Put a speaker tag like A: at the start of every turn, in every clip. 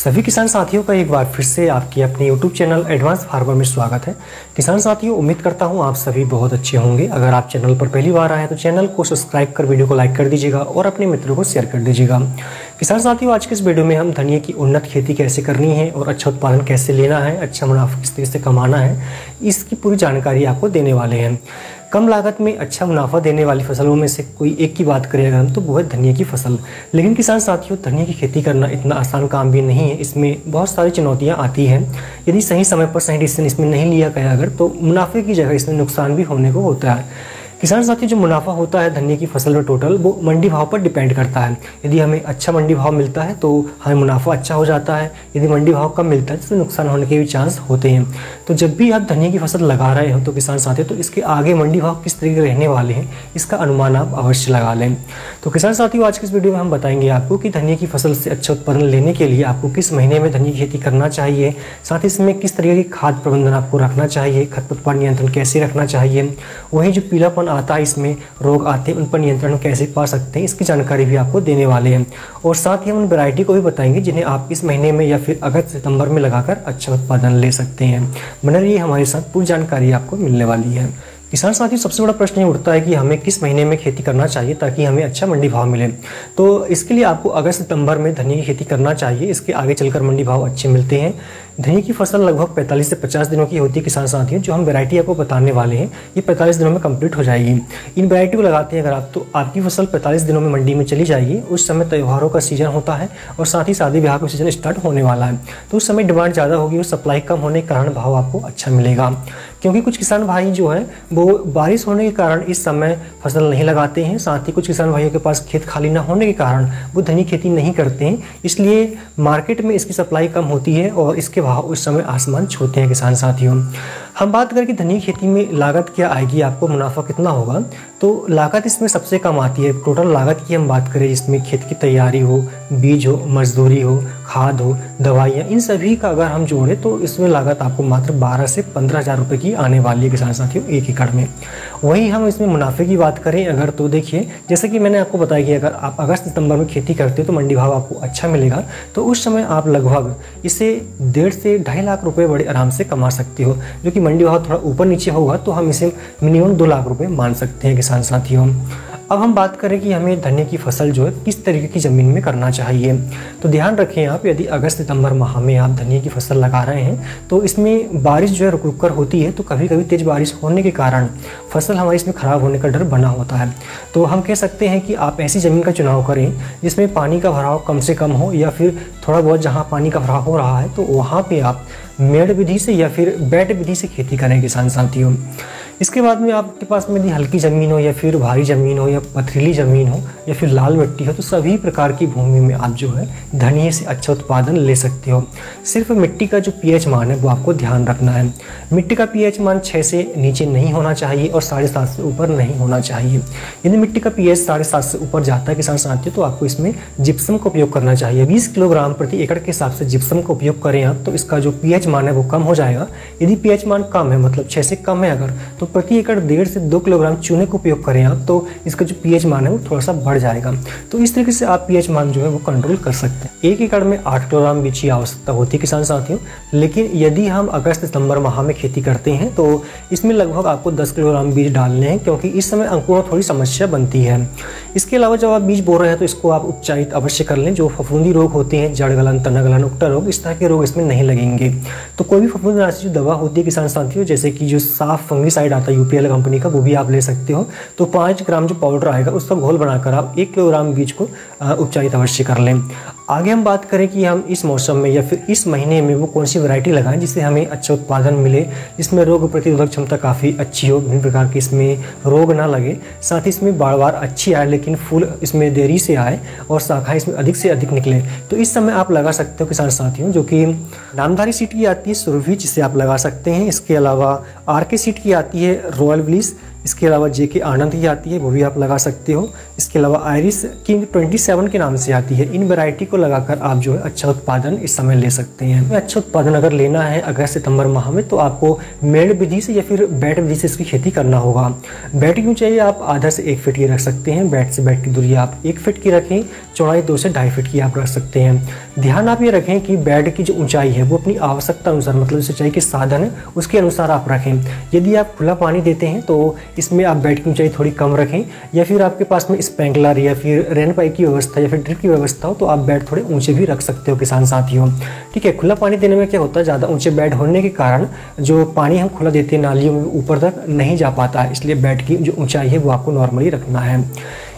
A: सभी किसान साथियों का एक बार फिर से आपकी अपने YouTube चैनल एडवांस फार्मर में स्वागत है। किसान साथियों, उम्मीद करता हूं आप सभी बहुत अच्छे होंगे। अगर आप चैनल पर पहली बार आए हैं तो चैनल को सब्सक्राइब कर वीडियो को लाइक कर दीजिएगा और अपने मित्रों को शेयर कर दीजिएगा। किसान साथियों, आज के इस वीडियो में हम धनिया की उन्नत खेती कैसे करनी है और अच्छा उत्पादन कैसे लेना है, अच्छा मुनाफा किस तरीके से कमाना है, इसकी पूरी जानकारी आपको देने वाले हैं। कम लागत में अच्छा मुनाफा देने वाली फसलों में से कोई एक की बात करें अगर हम तो वो है धनिया की फसल। लेकिन किसान साथियों, धनिया की खेती करना इतना आसान काम भी नहीं है। इसमें बहुत सारी चुनौतियां आती हैं। यदि सही समय पर सही डिसीजन इसमें नहीं लिया गया अगर तो मुनाफे की जगह इसमें नुकसान भी होने को होता है। किसान साथियों, जो मुनाफा होता है धनिया की फसल में टोटल, वो मंडी भाव पर डिपेंड करता है। यदि हमें अच्छा मंडी भाव मिलता है तो हमें मुनाफा अच्छा हो जाता है। यदि मंडी भाव कम मिलता है तो नुकसान होने के भी चांस होते हैं। तो जब भी आप धनिया की फसल लगा रहे हो तो किसान साथियों, तो इसके आगे मंडी भाव किस तरीके के रहने वाले हैं इसका अनुमान आप अवश्य लगा लें। तो किसान साथियों, आज की इस वीडियो में हम बताएंगे आपको कि धनिया की फसल से अच्छा उत्पादन लेने के लिए आपको किस महीने में धनिया की खेती करना चाहिए, साथ ही इसमें किस तरीके की खाद प्रबंधन आपको रखना चाहिए, खरपतवार नियंत्रण कैसे रखना चाहिए, वही जो पीलापन आता है, इसमें रोग आते हैं, उन पर नियंत्रण कैसे पा सकते हैं, इसकी जानकारी भी आपको देने वाले हैं। और साथ ही हम उन वैरायटी को भी बताएंगे जिन्हें आप इस महीने में या फिर अगस्त सितंबर में लगाकर अच्छा उत्पादन ले सकते हैं। बने रहिए हमारे साथ, पूरी जानकारी आपको मिलने वाली है। किसान साथियों, सबसे बड़ा प्रश्न ये उठता है कि हमें किस महीने में खेती करना चाहिए ताकि हमें अच्छा मंडी भाव मिले। तो इसके लिए आपको अगस्त सितंबर में धनिया की खेती करना चाहिए। इसके आगे चलकर मंडी भाव अच्छे मिलते हैं। धनिया की फसल लगभग 45 से 50 दिनों की होती है। किसान साथियों, जो हम वैरायटी आपको बताने वाले हैं ये 45 दिनों में कंप्लीट हो जाएगी। इन वैरायटी को लगाते हैं अगर आप तो आपकी फसल 45 दिनों में मंडी में चली जाएगी। उस समय त्योहारों का सीजन होता है और साथ ही शादी ब्याह का सीजन स्टार्ट होने वाला है। तो उस समय डिमांड ज़्यादा होगी और सप्लाई कम होने के कारण भाव आपको अच्छा मिलेगा। क्योंकि कुछ किसान भाई जो है वो बारिश होने के कारण इस समय फसल नहीं लगाते हैं। साथ ही कुछ किसान भाइयों के पास खेत खाली न होने के कारण वो धनिया खेती नहीं करते हैं। इसलिए मार्केट में इसकी सप्लाई कम होती है और इसके भाव उस समय आसमान छूते हैं। किसान साथियों, हम बात करें कि धनिया खेती में लागत क्या आएगी, आपको मुनाफा कितना होगा, तो लागत इसमें सबसे कम आती है। टोटल लागत की हम बात करें जिसमें खेत की तैयारी हो, बीज हो, मजदूरी हो, खाद हो, दवाइयाँ, इन सभी का अगर हम जोड़ें तो इसमें लागत आपको मात्र 12 से 15 हज़ार रुपये की आने वाली है किसान साथियों, 1 एकड़ में। वहीं हम इसमें मुनाफे की बात करें अगर तो देखिए, जैसे कि मैंने आपको बताया कि अगर आप अगस्त सितंबर में खेती करते हो तो मंडी भाव आपको अच्छा मिलेगा। तो उस समय आप लगभग इसे 1.5 से 2.5 लाख रुपये बड़े आराम से कमा सकते हो। जो कि मंडी भाव थोड़ा ऊपर नीचे होगा तो हम इसे मिनिमम 2 लाख रुपये मान सकते हैं किसान साथियों। अब हम बात करें कि हमें धनिया की फसल जो है किस तरीके की ज़मीन में करना चाहिए। तो ध्यान रखें आप, यदि अगस्त सितंबर माह में आप धनिया की फसल लगा रहे हैं तो इसमें बारिश जो है रुक रुक कर होती है। तो कभी कभी तेज़ बारिश होने के कारण फसल हमारी इसमें ख़राब होने का डर बना होता है। तो हम कह सकते हैं कि आप ऐसी ज़मीन का चुनाव करें जिसमें पानी का भराव कम से कम हो, या फिर थोड़ा बहुत जहाँ पानी का भराव हो रहा है तो वहाँ पर आप मेड़ विधि से या फिर बेड विधि से खेती करें किसान साथियों। इसके बाद में आपके पास में यदि हल्की ज़मीन हो या फिर भारी ज़मीन हो या पथरीली ज़मीन हो या फिर लाल मिट्टी हो तो सभी प्रकार की भूमि में आप जो है धनिया से अच्छा उत्पादन ले सकते हो। सिर्फ मिट्टी का जो पीएच मान है वो आपको ध्यान रखना है। मिट्टी का पीएच मान 6 से नीचे नहीं होना चाहिए और 7.5 से ऊपर नहीं होना चाहिए। यदि मिट्टी का पीएच 7.5 से ऊपर जाता है किसान साथियों तो आपको इसमें जिप्सम का उपयोग करना चाहिए। 20 किलोग्राम प्रति एकड़ के हिसाब से जिप्सम का उपयोग करें आप तो इसका जो पीएच मान है वो कम हो जाएगा। यदि पीएच मान कम है, मतलब 6 से कम है अगर, तो प्रति एकड़ 1.5 से 2 किलोग्राम चूने का उपयोग करें आप तो इसका जो पीएच मान है वो थोड़ा सा बढ़ जाएगा। तो इस तरीके से आप पीएच मान जो है वो कंट्रोल कर सकते हैं। 1 एकड़ में 8 किलोग्राम बीज की आवश्यकता होती है किसान साथियों। लेकिन यदि हम अगस्त सितंबर माह में खेती करते हैं तो इसमें लगभग आपको 10 किलोग्राम बीज डालने हैं, क्योंकि इस समय अंकुरण थोड़ी समस्या बनती है। इसके अलावा जब आप बीज बो रहे हैं तो इसको आप उपचारित अवश्य कर लें। जो फफूंदी रोग होते हैं, जड़ गलन, तना गलन, उक्टा रोग, इस तरह के रोग इसमें नहीं लगेंगे। तो कोई भी फफूंदीनाशी जो दवा होती है किसान साथियों, जैसे कि जो साफ फंगीसाइड आता है यूपीएल कंपनी का, वो भी आप ले सकते हो। तो 5 ग्राम जो पाउडर आएगा उसका घोल बनाकर आप 1 किलोग्राम बीज को उपचारित अवश्य कर लें। आगे हम बात करें कि हम इस मौसम में या फिर इस महीने में वो कौन सी वैरायटी लगाएं जिससे हमें अच्छा उत्पादन मिले, जिसमें रोग प्रतिरोधक क्षमता काफ़ी अच्छी हो, विभिन्न प्रकार के इसमें रोग ना लगे, साथ ही इसमें बार बार अच्छी आए लेकिन फूल इसमें देरी से आए और शाखाएं इसमें अधिक से अधिक निकले। तो इस समय आप लगा सकते हो किसान साथियों, जो कि नामधारी सीड की आती है सुरभि, जिसे आप लगा सकते हैं। इसके अलावा आरके सीड की आती है रॉयल ब्लिस, इसके अलावा JK आनंद की आती है, वो भी आप लगा सकते हो। इसके अलावा आयरिस किंग 27 के नाम से आती है। इन वैरायटी को लगाकर आप जो है अच्छा उत्पादन इस समय ले सकते हैं। अच्छा उत्पादन अगर लेना है अगस्त सितंबर माह में, तो आपको मेड़ विधि से या फिर बैट विधि से इसकी खेती करना होगा। बैट की ऊंचाई आप आधा से 1 फीट की रख सकते हैं। बैट से बैट की दूरी आप 1 फीट की रखें। चौड़ाई 2 से 2.5 फीट की आप रख सकते हैं। ध्यान आप ये रखें कि बैट की जो ऊंचाई है वो अपनी आवश्यकता अनुसार, मतलब सिंचाई के साधन है उसके अनुसार आप रखें। यदि आप खुला पानी देते हैं तो इसमें आप बैट की ऊंचाई थोड़ी कम रखें, या फिर आपके पास में स्प्रिंकलर या फिर रेन पाइप की व्यवस्था या फिर ड्रिप की व्यवस्था हो तो आप बैट थोड़े ऊंचे भी रख सकते हो किसान साथियों। ठीक है, खुला पानी देने में क्या होता है, ज़्यादा ऊंचे बैट होने के कारण जो पानी हम खुला देते हैं नालियों में ऊपर तक नहीं जा पाता है, इसलिए बैट की जो ऊंचाई है वो आपको नॉर्मली रखना है।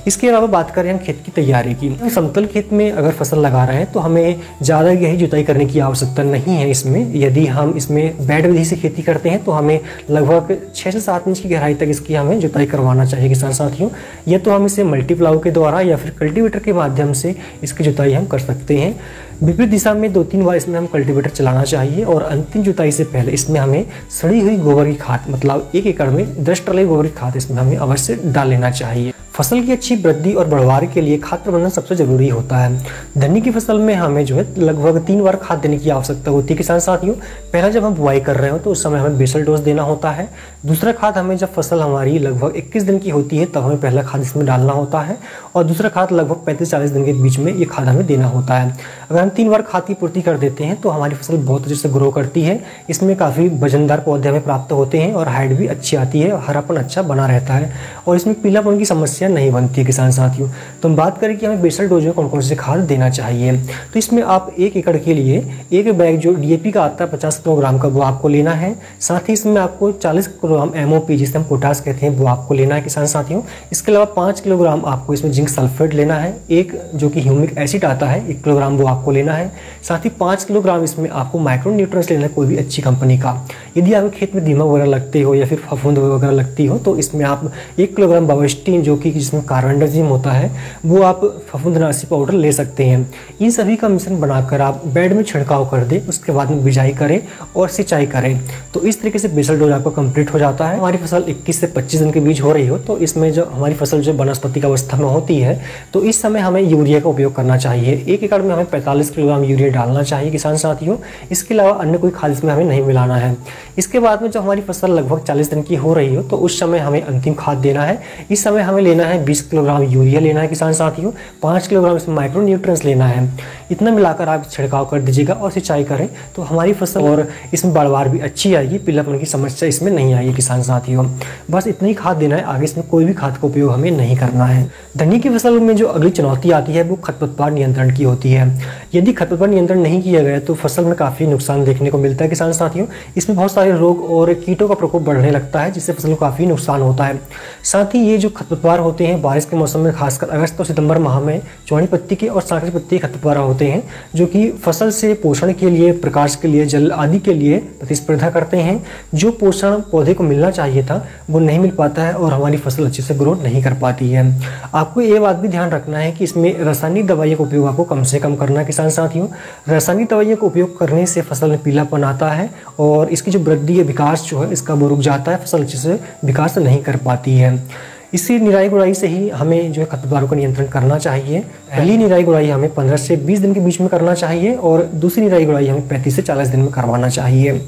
A: इसके अलावा बात करें हम खेत की तैयारी की, समतल खेत में अगर फसल लगा रहे हैं तो हमें ज़्यादा गहरी जुताई करने की आवश्यकता नहीं है इसमें। यदि हम इसमें बैट विधि से खेती करते हैं तो हमें लगभग 6 से 7 इंच की गहराई तक इसकी हमें जुताई करवाना चाहिए किसान साथियों। या तो हम इसे मल्टीप्लाउ के द्वारा या फिर कल्टीवेटर के माध्यम से इसकी जुताई हम कर सकते हैं। विपरीत दिशा में 2-3 बार इसमें हम कल्टीवेटर चलाना चाहिए। और अंतिम जुताई से पहले इसमें हमें सड़ी हुई गोबर की खाद, मतलब 1 एकड़ में 10 ट्रॉली गोबर की खाद इसमें हमें अवश्य डाल लेना चाहिए। फसल की अच्छी वृद्धि और बढ़वार के लिए खाद प्रबंधन सबसे जरूरी होता है। धनिया की फसल में हमें जो है लगभग 3 बार खाद देने की आवश्यकता होती है किसान साथियों। पहला जब हम बुआई कर रहे हो तो उस समय हमें बेसल डोज देना होता है। दूसरा खाद हमें जब फसल हमारी लगभग 21 दिन की होती है तब हमें पहला खाद इसमें डालना होता है, और दूसरा खाद लगभग 35-40 दिन के बीच में ये खाद हमें देना होता है। अगर हम 3 बार खाद की पूर्ति कर देते हैं तो हमारी फसल बहुत अच्छे से ग्रो करती है। इसमें काफ़ी वजनदार पौधे हमें प्राप्त होते हैं और हाइट भी अच्छी आती है, हरापन अच्छा बना रहता है और इसमें पीलापन की समस्या नहीं बनती है किसान साथियों। तो हम बात करें कि हमें बेसल डोज में कौन कौन से खाद देना चाहिए, तो इसमें आप 1 एकड़ के लिए 1 बैग जो DAP का आता है 50 किलोग्राम का वो आपको लेना है। साथ ही इसमें आपको 40 किलोग्राम MOP जिसे हम पोटास कहते हैं वो आपको लेना है किसान साथियों। इसके अलावा 5 किलोग्राम आपको इसमें जिंक सल्फेट लेना है। एक जो कि ह्यूमिक एसिड आता है 1 किलोग्राम वो आपको लेना है। साथ ही 5 किलोग्राम इसमें आपको माइक्रो न्यूट्रिएंट्स लेना है कोई भी अच्छी कंपनी का। यदि आपके खेत में दीमक वगैरह लगते हो या फिर फफूंद वगैरह लगती हो तो इसमें आप 1 किलोग्राम बायोस्टीन जो कि जिसमें कार्बेंडाजिम होता है वो आप फफूंदनाशी पाउडर ले सकते हैं। इन सभी का मिश्रण बनाकर आप बेड में छिड़काव कर दें, उसके बाद में बिजाई करें और सिंचाई करें। तो इस तरीके से बेसल डोज आपका कंप्लीट हो जाता है। हमारी फसल 21 से 25 दिन के बीच हो रही हो तो इसमें जो हमारी फसल जो वनस्पतिक अवस्था में होती है तो इस समय हमें यूरिया का उपयोग करना चाहिए। 1 एकड़ में हमें 45 किलोग्राम यूरिया डालना चाहिए किसान साथियों। इसके अलावा अन्य कोई खाद इसमें हमें नहीं मिलाना है। इसके बाद में जब हमारी फसल लगभग 40 दिन की हो रही हो तो उस समय हमें अंतिम खाद देना है। इस समय हमें लेना है 20 किलोग्राम यूरिया लेना है किसान साथियों, 5 किलोग्राम इसमें माइक्रो न्यूट्रिएंट्स लेना है। इतना मिलाकर आप छिड़काव कर दीजिएगा और सिंचाई करें तो हमारी फसल और इसमें बढ़वार भी अच्छी आएगी, पीलापन की समस्या इसमें नहीं आएगी किसान साथियों। बस इतना ही खाद देना है, आगे इसमें कोई भी खाद का उपयोग हमें नहीं करना है। धनिया की फसल में जो अगली चुनौती आती है वो खरपतवार नियंत्रण की होती है। यदि खरपतवार नियंत्रण नहीं किया गया तो फसल में काफ़ी नुकसान देखने को मिलता है किसान साथियों। इसमें बहुत सारे रोग और कीटों का प्रकोप बढ़ने लगता है जिससे फसल को काफ़ी नुकसान होता है। साथ ही ये जो खरपतवार होते हैं बारिश के मौसम में खासकर अगस्त और सितंबर माह में चौड़ी पत्ती के और सांकड़ी पत्ती के खरपतवार होते हैं जो कि फसल से पोषण के लिए, प्रकाश के लिए, जल आदि के लिए प्रतिस्पर्धा करते हैं। जो पोषण पौधे को मिलना चाहिए था वो नहीं मिल पाता है और हमारी फसल अच्छे से ग्रोथ नहीं कर पाती है। आपको ये बात भी ध्यान रखना है कि इसमें रासायनिक दवाइयों का उपयोग आपको कम से कम करना है किसान साथियों। रासायनिक दवाइयों का उपयोग करने से फसल में पीलापन आता है और इसकी जो वृद्धि है, विकास जो है इसका वो रुक जाता है, फसल अच्छे से विकास नहीं कर पाती है। इसी निराई गुड़ाई से ही हमें जो है खरपतवारों का नियंत्रण करना चाहिए। पहली निराई गुड़ाई हमें 15 से 20 दिन के बीच में करना चाहिए और दूसरी निराई गुड़ाई हमें 35 से 40 दिन में करवाना चाहिए।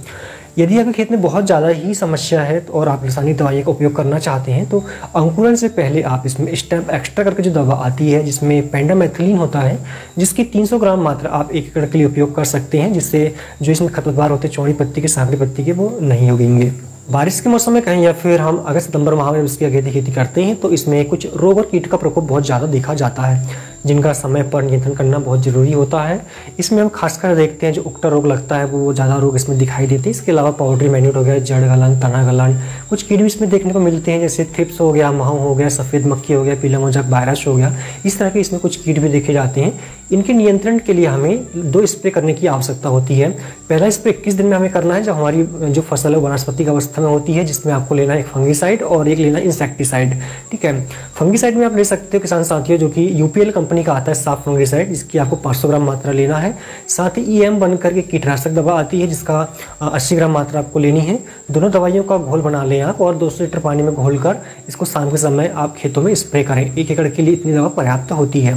A: यदि आपके खेत में बहुत ज़्यादा ही समस्या है और आप रासायनिक दवाइयों का उपयोग करना चाहते हैं तो अंकुरन से पहले आप इसमें स्टेप एक्स्ट्रा करके जो दवा आती है जिसमें पेंडामेथिलीन होता है, जिसकी 300 ग्राम मात्रा आप 1 एकड़ के लिए उपयोग कर सकते हैं, जिससे जो इसमें खरपतवार होते हैं चौड़ी पत्ती के, सांकड़ी पत्ती के, वो नहीं उगेंगे। बारिश के मौसम में कहीं या फिर हम अगस्त सितंबर माह में इसकी अगेती खेती करते हैं तो इसमें कुछ रोग और कीट का प्रकोप बहुत ज़्यादा देखा जाता है जिनका समय पर नियंत्रण करना बहुत ज़रूरी होता है। इसमें हम खासकर देखते हैं जो उकटा रोग लगता है वो ज़्यादा रोग इसमें दिखाई देते हैं। इसके अलावा पाउडरी मैन्यूट हो गया, जड़ गलन, तना गलन, कुछ कीट भी इसमें देखने को मिलते हैं जैसे थ्रिप्स हो गया, महू हो गया, सफ़ेद मक्खी हो गया, पीला मोजाक वायरस हो गया। इस तरह के इसमें कुछ कीट भी देखे जाते हैं। इनके नियंत्रण के लिए हमें 2 स्प्रे करने की आवश्यकता होती है। पहला स्प्रे 21 दिन में हमें करना है जब हमारी जो फसल है वनस्पतिक अवस्था में होती है, जिसमें आपको लेना है एक फंगीसाइड और एक लेना है इंसेक्टिसाइड। ठीक है, फंगीसाइड में आप ले सकते हो किसान साथियों जो कि UPL कंपनी कंपनी का आता है साफ फंगिसाइड, जिसकी आपको 500 ग्राम मात्रा लेना है। साथ ही EM बन करके कीटनाशक दवा आती है जिसका 80 ग्राम मात्रा आपको लेनी है। दोनों दवाइयों का घोल बना लें आप और 200 लीटर पानी में घोलकर इसको शाम के समय आप खेतों में स्प्रे करें। 1 एकड़ के लिए इतनी दवा पर्याप्त होती है।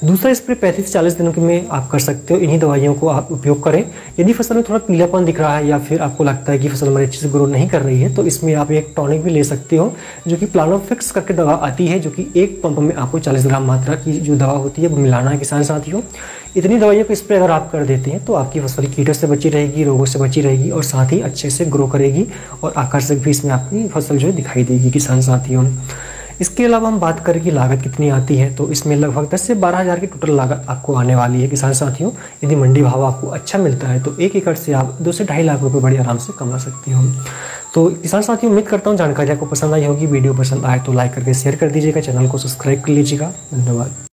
A: दूसरा स्प्रे 35 से 40 दिनों में आप कर सकते हो। इन्हीं दवाइयों को आप उपयोग करें। यदि फसल में थोड़ा पीलापन दिख रहा है या फिर आपको लगता है कि फसल हमारी अच्छे से ग्रो नहीं कर रही है, तो इसमें आप एक टॉनिक भी ले सकते हो जो कि प्लानोफिक्स करके दवा आती है, जो कि एक पंप में आपको 40 ग्राम मात्रा की जो दवा होती है वो मिलाना है किसान साथियों। इतनी दवाइयों को स्प्रे अगर आप कर देते हैं तो आपकी फसल कीटों से बची रहेगी, रोगों से बची रहेगी और साथ ही अच्छे से ग्रो करेगी और आकर्षक भी इसमें आपकी फसल जो है दिखाई देगी किसान साथियों। इसके अलावा हम बात करें कि लागत कितनी आती है, तो इसमें लगभग 10 से 12 हज़ार की टोटल लागत आपको आने वाली है किसान साथियों। यदि मंडी भाव आपको अच्छा मिलता है तो 1 एकड़ से आप 2 से 2.5 लाख रुपए बड़े आराम से कमा सकते हो। तो किसान साथियों, उम्मीद करता हूँ जानकारी आपको पसंद आई होगी। वीडियो पसंद आए तो लाइक करके शेयर कर दीजिएगा, चैनल को सब्सक्राइब कर लीजिएगा। धन्यवाद।